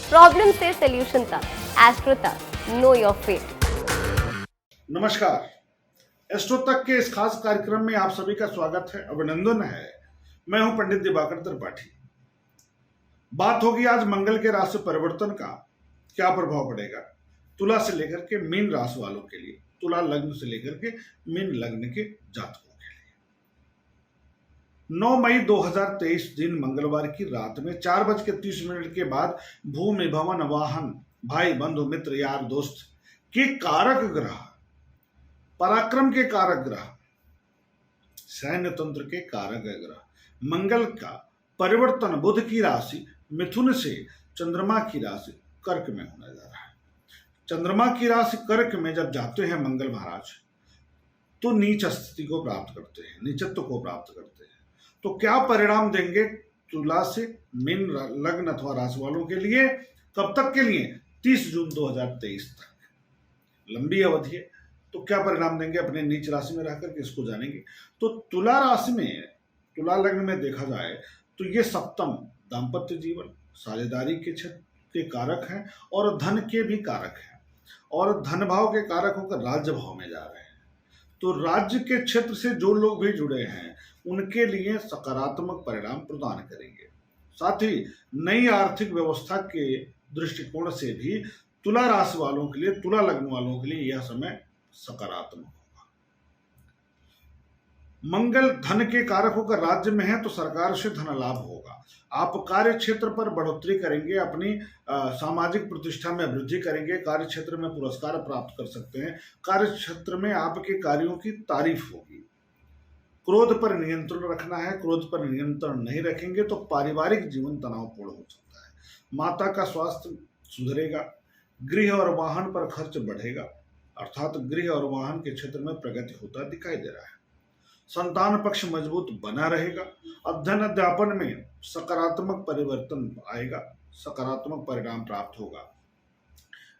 Problem से solution तक, astro तक, नो योर फेट। नमस्कार। एस्ट्रो तक के इस खास कार्यक्रम में आप सभी का स्वागत है, अभिनंदन है। मैं हूं पंडित दिवाकर त्रिपाठी। बात होगी आज मंगल के राशि परिवर्तन का क्या प्रभाव पड़ेगा तुला से लेकर के मीन राशि वालों के लिए, तुला लग्न से लेकर के मीन लग्न के जातकों के लिए। 9 मई 2023 दिन मंगलवार की रात में 4:30 के बाद भूमि भवन वाहन भाई बंधु मित्र यार दोस्त के कारक ग्रह, पराक्रम के कारक ग्रह, सैन्य तंत्र के कारक ग्रह मंगल का परिवर्तन बुध की राशि मिथुन से चंद्रमा की राशि कर्क में होने जा रहा है। चंद्रमा की राशि कर्क में जब जाते हैं मंगल महाराज तो नीच स्थिति को प्राप्त करते हैं, नीचत्व को प्राप्त करते हैं। तो क्या परिणाम देंगे तुला से मीन लग्न अथवा राशि वालों के लिए, कब तक के लिए? 30 जून 2023 तक, लंबी अवधि है। तो क्या परिणाम देंगे अपने नीच राशि में रहकर के, इसको जानेंगे। तो तुला राशि में, तुला लग्न में देखा जाए तो ये सप्तम दाम्पत्य जीवन, साझेदारी के क्षेत्र के कारक हैं और धन के भी कारक हैं, और धन भाव के कारक होकर राज्य भाव में जा रहे हैं। तो राज्य के क्षेत्र से जो लोग भी जुड़े हैं उनके लिए सकारात्मक परिणाम प्रदान करेंगे। साथ ही नई आर्थिक व्यवस्था के दृष्टिकोण से भी तुला राशि वालों के लिए, तुला लग्न वालों के लिए यह समय सकारात्मक होगा। मंगल धन के कारक होकर राज्य में है तो सरकार से धन लाभ होगा। आप कार्य क्षेत्र पर बढ़ोतरी करेंगे, अपनी सामाजिक प्रतिष्ठा में वृद्धि करेंगे, कार्य क्षेत्र में पुरस्कार प्राप्त कर सकते हैं, कार्य क्षेत्र में आपके कार्यों की तारीफ होगी। क्रोध पर नियंत्रण रखना है, क्रोध पर नियंत्रण नहीं रखेंगे तो पारिवारिक जीवन तनावपूर्ण हो सकता है। माता का स्वास्थ्य सुधरेगा, गृह और वाहन पर खर्च बढ़ेगा, अर्थात गृह और वाहन के क्षेत्र में प्रगति होता दिखाई दे रहा है। संतान पक्ष मजबूत बना रहेगा। अध्ययन अध्यापन में सकारात्मक परिवर्तन आएगा, सकारात्मक परिणाम प्राप्त होगा।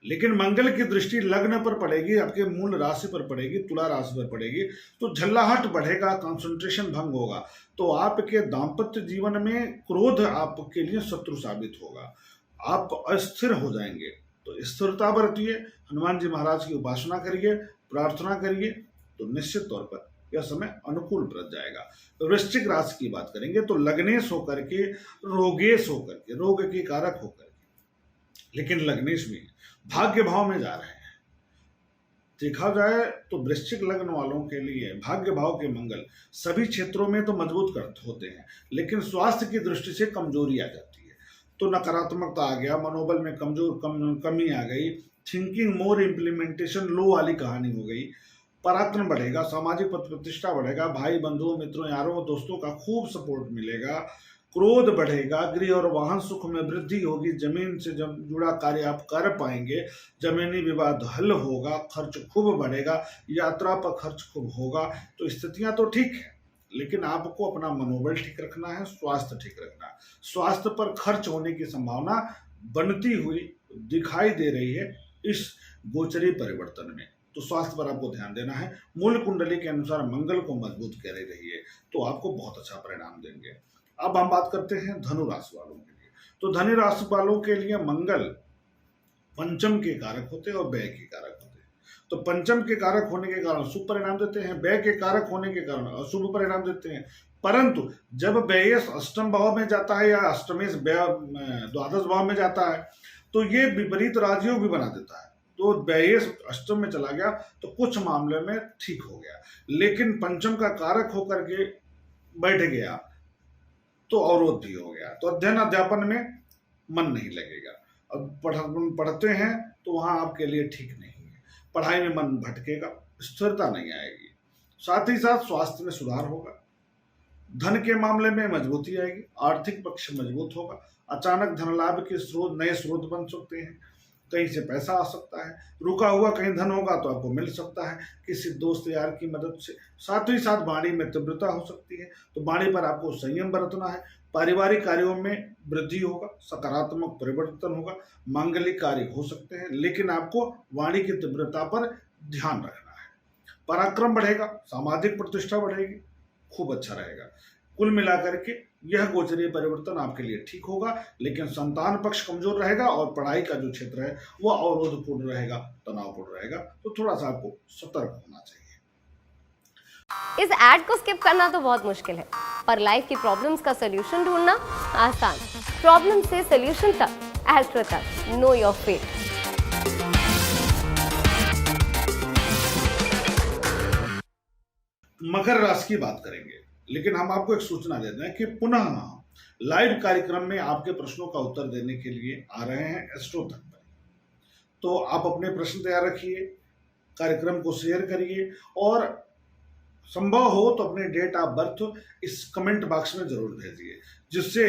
लेकिन मंगल की दृष्टि लग्न पर पड़ेगी, आपके मूल राशि पर पड़ेगी, तुला राशि पर पड़ेगी, तो झल्लाहट बढ़ेगा, कंसंट्रेशन भंग होगा। तो आपके दाम्पत्य जीवन में क्रोध आपके लिए शत्रु साबित होगा, आप अस्थिर हो जाएंगे। तो स्थिरता बरतिए, हनुमान जी महाराज की उपासना करिए, प्रार्थना करिए, तो निश्चित तौर पर यह समय अनुकूल बरत जाएगा। तो वृश्चिक राशि की बात करेंगे तो लग्नेश होकर के, रोगेश होकर के, रोग के कारक होकर के, लेकिन लग्नेश भी भाग्य भाव में जा रहे हैं। देखा जाए तो वृश्चिक लग्न वालों के लिए भाग्य भाव के मंगल सभी क्षेत्रों में तो मजबूत होते हैं, लेकिन स्वास्थ्य की दृष्टि से कमजोरी आ जाती है। तो नकारात्मकता आ गया, मनोबल में कमी आ गई, थिंकिंग मोर इम्प्लीमेंटेशन लो वाली कहानी हो गई। पराक्रम बढ़ेगा, सामाजिक प्रतिष्ठा बढ़ेगा, भाई बंधुओं मित्रों यारों दोस्तों का खूब सपोर्ट मिलेगा। क्रोध बढ़ेगा, गृह और वाहन सुख में वृद्धि होगी, जमीन से जुड़ा कार्य आप कर पाएंगे, जमीनी विवाद हल होगा, खर्च खूब बढ़ेगा, यात्रा पर खर्च खूब होगा। तो स्थितियां तो ठीक है, लेकिन आपको अपना मनोबल ठीक रखना है, स्वास्थ्य ठीक रखना है। स्वास्थ्य पर खर्च होने की संभावना बनती हुई दिखाई दे रही है इस गोचरी परिवर्तन में, तो स्वास्थ्य पर आपको ध्यान देना है। मूल कुंडली के अनुसार मंगल को मजबूत करे रहिए तो आपको बहुत अच्छा परिणाम देंगे। अब हम बात करते हैं धनु राशि वालों के लिए। तो धनु राशि वालों के लिए मंगल पंचम के कारक होते हैं और व्यय के कारक होते हैं। तो पंचम के कारक होने के कारण शुभ परिणाम देते हैं, व्यय के कारक होने के कारण अशुभ परिणाम देते हैं। परंतु जब व्यय अष्टम भाव में जाता है या अष्टमेश द्वादश भाव में जाता है तो ये विपरीत राजयोग भी बना देता है। तो व्यय अष्टम में चला गया तो कुछ मामले में ठीक हो गया, लेकिन पंचम का कारक होकर के बैठ गया तो अवरोध भी हो गया। तो अध्ययन अध्यापन में मन नहीं लगेगा। अब पढ़ते हैं तो वहां आपके लिए ठीक नहीं है, पढ़ाई में मन भटकेगा, स्थिरता नहीं आएगी। साथ ही साथ स्वास्थ्य में सुधार होगा, धन के मामले में मजबूती आएगी, आर्थिक पक्ष मजबूत होगा, अचानक धन लाभ के स्रोत, नए स्रोत बन सकते हैं, कहीं से पैसा आ सकता है, रुका हुआ कहीं धन होगा तो आपको मिल सकता है किसी दोस्त यार की मदद से। साथ ही साथ वाणी में तीव्रता हो सकती है, तो वाणी पर आपको संयम बरतना है। पारिवारिक कार्यों में वृद्धि होगा, सकारात्मक परिवर्तन होगा, मांगलिक कार्य हो सकते हैं, लेकिन आपको वाणी की तीव्रता पर ध्यान रखना है। पराक्रम बढ़ेगा, सामाजिक प्रतिष्ठा बढ़ेगी, खूब अच्छा रहेगा। कुल मिलाकर के यह गोचरीय परिवर्तन आपके लिए ठीक होगा, लेकिन संतान पक्ष कमजोर रहेगा और पढ़ाई का जो क्षेत्र है वह अवरोधपूर्ण रहेगा, तनावपूर्ण रहेगा। तो थोड़ा सा आपको सतर्क होना चाहिए। इस एड को स्किप करना तो बहुत मुश्किल है, पर लाइफ की प्रॉब्लम्स का सोल्यूशन ढूंढना आसान। प्रॉब्लम से सोल्यूशन तक, एस्ट्रो तक, नो योर फेट। मकर राशि की बात करेंगे, लेकिन हम आपको एक सूचना दे दें कि पुनः लाइव कार्यक्रम में आपके प्रश्नों का उत्तर देने के लिए आ रहे हैं एस्ट्रो तक पर। तो आप अपने प्रश्न तैयार रखिए, कार्यक्रम को शेयर करिए और संभव हो तो अपने डेट ऑफ बर्थ इस कमेंट बॉक्स में जरूर भेजिए, जिससे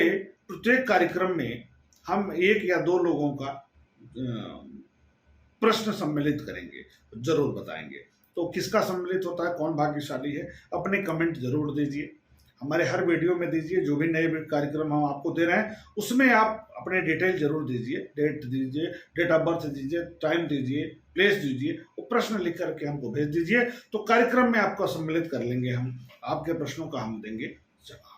प्रत्येक कार्यक्रम में हम 1 या 2 लोगों का प्रश्न सम्मिलित करेंगे, जरूर बताएंगे। तो किसका सम्मिलित होता है, कौन भाग्यशाली है, अपने कमेंट जरूर दीजिए। हमारे हर वीडियो में दीजिए, जो भी नए कार्यक्रम हम आपको दे रहे हैं उसमें आप अपने डिटेल जरूर दीजिए, डेट दीजिए, डेट ऑफ बर्थ दीजिए, टाइम दीजिए, प्लेस दीजिए, वो प्रश्न लिख करके हमको भेज दीजिए। तो कार्यक्रम में आपको सम्मिलित कर लेंगे, हम आपके प्रश्नों का हम देंगे जवाब।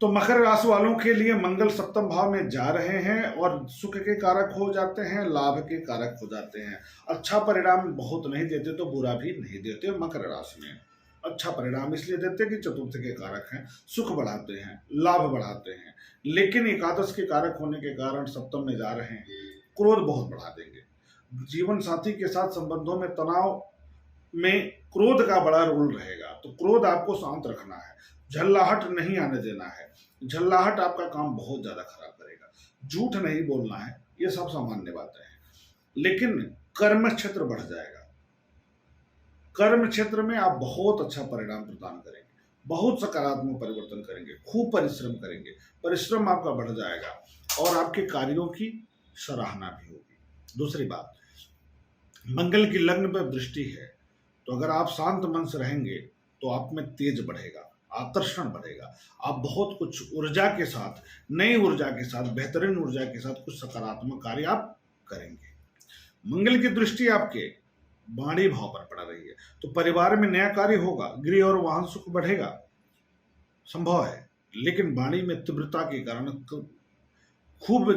तो मकर राशि वालों के लिए मंगल सप्तम भाव में जा रहे हैं और सुख के कारक हो जाते हैं, लाभ के कारक हो जाते हैं। अच्छा परिणाम बहुत नहीं देते तो बुरा भी नहीं देते। मकर राशि में अच्छा परिणाम इसलिए देते हैं कि चतुर्थ के कारक हैं, सुख बढ़ाते हैं, लाभ बढ़ाते हैं, लेकिन एकादश के कारक होने के कारण सप्तम में जा रहे हैं, क्रोध बहुत बढ़ा देंगे। जीवन साथी के साथ संबंधों में तनाव में क्रोध का बड़ा रोल रहेगा, तो क्रोध आपको शांत रखना है, झल्लाहट नहीं आने देना है। झल्लाहट आपका काम बहुत ज्यादा खराब करेगा। झूठ नहीं बोलना है, ये सब सामान्य बातें हैं, लेकिन कर्म क्षेत्र बढ़ जाएगा। कर्म क्षेत्र में आप बहुत अच्छा परिणाम प्रदान करेंगे, बहुत सकारात्मक परिवर्तन करेंगे, खूब परिश्रम करेंगे, परिश्रम आपका बढ़ जाएगा और आपके कार्यों की सराहना भी होगी। दूसरी बात, मंगल की लग्न पर दृष्टि है, तो अगर आप शांत मन से रहेंगे तो आप में तेज बढ़ेगा, आकर्षण बढ़ेगा, आप बहुत कुछ ऊर्जा के साथ, नई ऊर्जा के साथ, बेहतरीन ऊर्जा के साथ कुछ सकारात्मक कार्य आप करेंगे। मंगल की दृष्टि आपके वाणी भाव पर पड़ रही है, तो परिवार में नया कार्य होगा, गृह और वाहन सुख बढ़ेगा, संभव है, लेकिन वाणी में तीव्रता के कारण खूब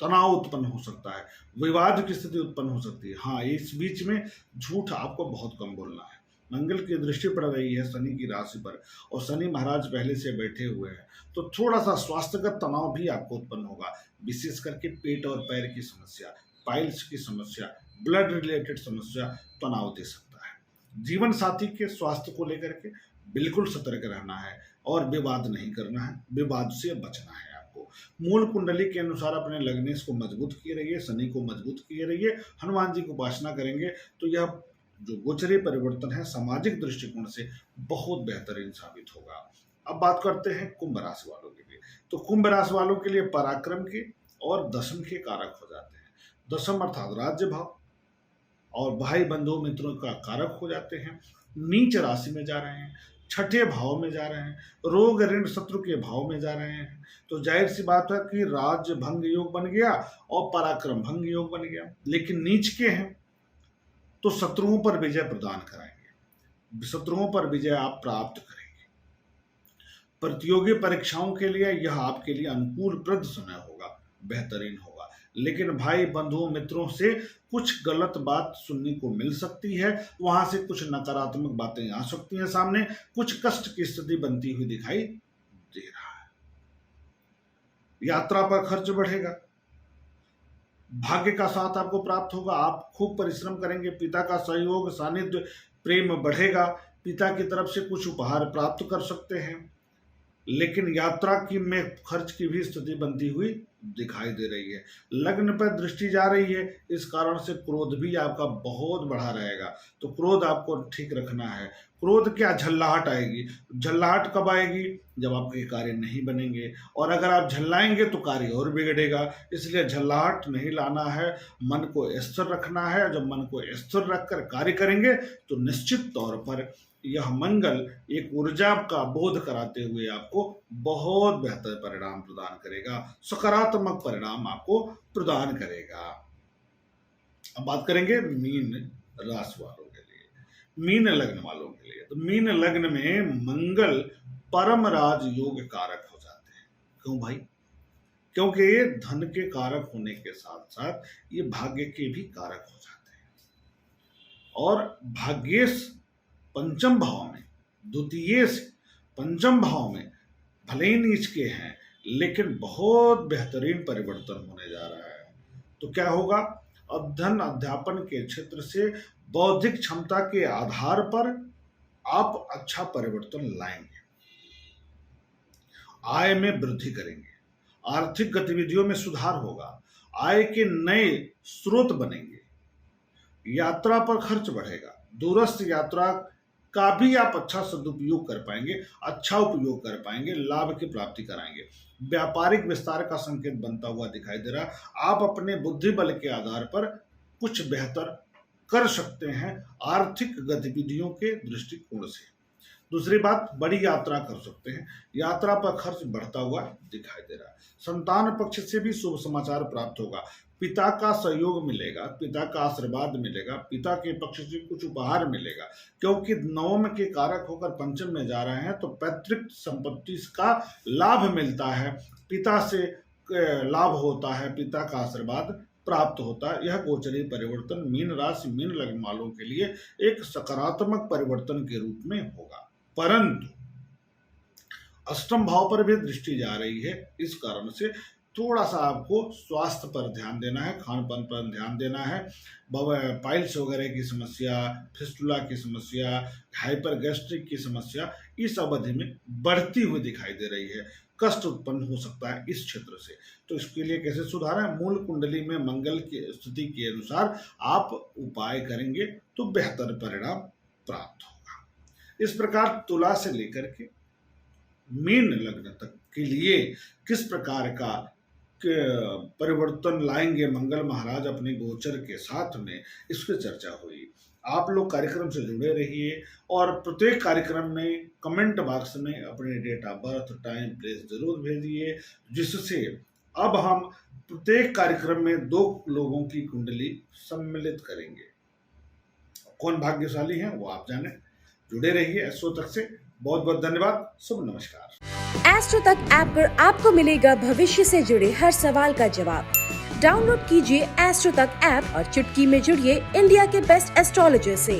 तनाव उत्पन्न हो सकता है, विवाद की स्थिति उत्पन्न हो सकती है। हाँ, इस बीच में झूठ आपको बहुत कम बोलना है। मंगल की दृष्टि पड़ रही है शनि की राशि पर और शनि महाराज पहले से बैठे हुए हैं, तो थोड़ा सा स्वास्थ्यगत तनाव भी आपको उत्पन्न होगा, विशेष करके पेट और पैर की समस्या, पाइल्स की समस्या, ब्लड रिलेटेड समस्या तनाव दे सकता है। जीवन साथी के स्वास्थ्य को लेकर के बिल्कुल सतर्क रहना है और विवाद नहीं करना है, विवाद से बचना है आपको। मूल कुंडली के अनुसार अपने लग्नेश को मजबूत किए रहिए, शनि को मजबूत किए रहिए, हनुमान जी को उपासना करेंगे तो यह जो गोचरीय परिवर्तन है सामाजिक दृष्टिकोण से बहुत बेहतरीन साबित होगा। अब बात करते हैं कुंभ राशि वालों के लिए। तो कुंभ राशि वालों के लिए पराक्रम के और दशम के कारक हो जाते हैं। दशम अर्थात राज्य भाव और भाई बंधु मित्रों का कारक हो जाते हैं। नीच राशि में जा रहे हैं, छठे भाव में जा रहे हैं, रोग ऋण शत्रु के भाव में जा रहे हैं, तो जाहिर सी बात है कि राज्य भंग योग बन गया और पराक्रम भंग योग बन गया। लेकिन नीच के हैं तो शत्रुओं पर विजय प्रदान कराएंगे, शत्रुओं पर विजय आप प्राप्त करेंगे। प्रतियोगी परीक्षाओं के लिए यह आपके लिए अनुकूलप्रद समय होगा, बेहतरीन होगा, लेकिन भाई बंधुओं मित्रों से कुछ गलत बात सुनने को मिल सकती है, वहां से कुछ नकारात्मक बातें आ सकती हैं सामने, कुछ कष्ट की स्थिति बनती हुई दिखाई दे रहा है। यात्रा पर खर्च बढ़ेगा, भाग्य का साथ आपको प्राप्त होगा, आप खूब परिश्रम करेंगे, पिता का सहयोग सानिध्य प्रेम बढ़ेगा, पिता की तरफ से कुछ उपहार प्राप्त कर सकते हैं, लेकिन यात्रा की में खर्च की भी स्थिति बनती हुई दिखाई दे रही है। लग्न पर दृष्टि जा रही है, इस कारण से क्रोध भी आपका बहुत बढ़ा रहेगा, तो क्रोध आपको ठीक रखना है। क्रोध क्या, झल्लाहट आएगी। झल्लाहट कब आएगी, जब आपके कार्य नहीं बनेंगे, और अगर आप झल्लाएंगे तो कार्य और बिगड़ेगा, इसलिए झल्लाहट नहीं लाना है, मन को स्थिर रखना है। जब मन को स्थिर रखकर कार्य करेंगे तो निश्चित तौर पर यह मंगल एक ऊर्जा का बोध कराते हुए आपको बहुत बेहतर परिणाम प्रदान करेगा, सकारात्मक परिणाम आपको प्रदान करेगा। अब बात करेंगे मीन राशि वालों के लिए, मीन लग्न वालों के लिए। तो मीन लग्न में मंगल परम राजयोग कारक हो जाते हैं। क्यों भाई? क्योंकि ये धन के कारक होने के साथ साथ ये भाग्य के भी कारक हो जाते हैं। और भाग्येश पंचम भाव में, द्वितीय से पंचम भाव में भले ही नीच के हैं, लेकिन बहुत बेहतरीन परिवर्तन होने जा रहा है। तो क्या होगा? अध्ययन अध्यापन के क्षेत्र से बौद्धिक क्षमता के आधार पर आप अच्छा परिवर्तन लाएंगे, आय में वृद्धि करेंगे, आर्थिक गतिविधियों में सुधार होगा, आय के नए स्रोत बनेंगे, यात्रा पर खर्च बढ़ेगा, दूरस्थ यात्रा का भी आप अच्छा सदुपयोग कर पाएंगे, अच्छा उपयोग कर पाएंगे, लाभ की प्राप्ति कराएंगे। व्यापारिक विस्तार का संकेत बनता हुआ दिखाई दे रहा। आप अपने बुद्धि बल के आधार पर कुछ बेहतर कर सकते हैं आर्थिक गतिविधियों के दृष्टिकोण से। दूसरी बात, बड़ी यात्रा कर सकते हैं, यात्रा पर खर्च बढ़ता हुआ दिखाई दे रहा है। संतान पक्ष से भी शुभ समाचार प्राप्त होगा, पिता का सहयोग मिलेगा, पिता का आशीर्वाद मिलेगा, पिता के पक्ष से कुछ उपहार मिलेगा, क्योंकि नवम के कारक होकर पंचम में जा रहे हैं, तो पैतृक संपत्ति का लाभ मिलता है, पिता से लाभ होता है, पिता का आशीर्वाद प्राप्त होता है। यह गोचरी परिवर्तन मीन राशि, मीन लग्न वालों के लिए एक सकारात्मक परिवर्तन के रूप में होगा। परंतु अष्टम भाव पर भी दृष्टि जा रही है, इस कारण से थोड़ा सा आपको स्वास्थ्य पर ध्यान देना है, खान पान पर ध्यान देना है। पाइल्स वगैरह की समस्या, फिस्टुला की समस्या, हाइपर गैस्ट्रिक की समस्या इस अवधि में बढ़ती हुई दिखाई दे रही है, कष्ट उत्पन्न हो सकता है इस क्षेत्र से। तो इसके लिए कैसे सुधारें? मूल कुंडली में मंगल की स्थिति के अनुसार आप उपाय करेंगे तो बेहतर परिणाम प्राप्त होगा। इस प्रकार तुला से लेकर के मीन लग्न तक के लिए किस प्रकार का परिवर्तन लाएंगे मंगल महाराज अपने गोचर के साथ में, इसकी चर्चा हुई। आप लोग कार्यक्रम से जुड़े रहिए और प्रत्येक कार्यक्रम में कमेंट बॉक्स में अपने date of birth, time, place जरूर भेजिए, जिससे अब हम प्रत्येक कार्यक्रम में 2 लोगों की कुंडली सम्मिलित करेंगे। कौन भाग्यशाली हैं वो आप जाने। जुड़े रहिए एस्ट्रो तक से। बहुत बहुत धन्यवाद। शुभ नमस्कार। एस्ट्रो तक ऐप पर आपको मिलेगा भविष्य से जुड़े हर सवाल का जवाब। डाउनलोड कीजिए एस्ट्रो तक ऐप और चुटकी में जुड़िए इंडिया के बेस्ट एस्ट्रोलॉजर से।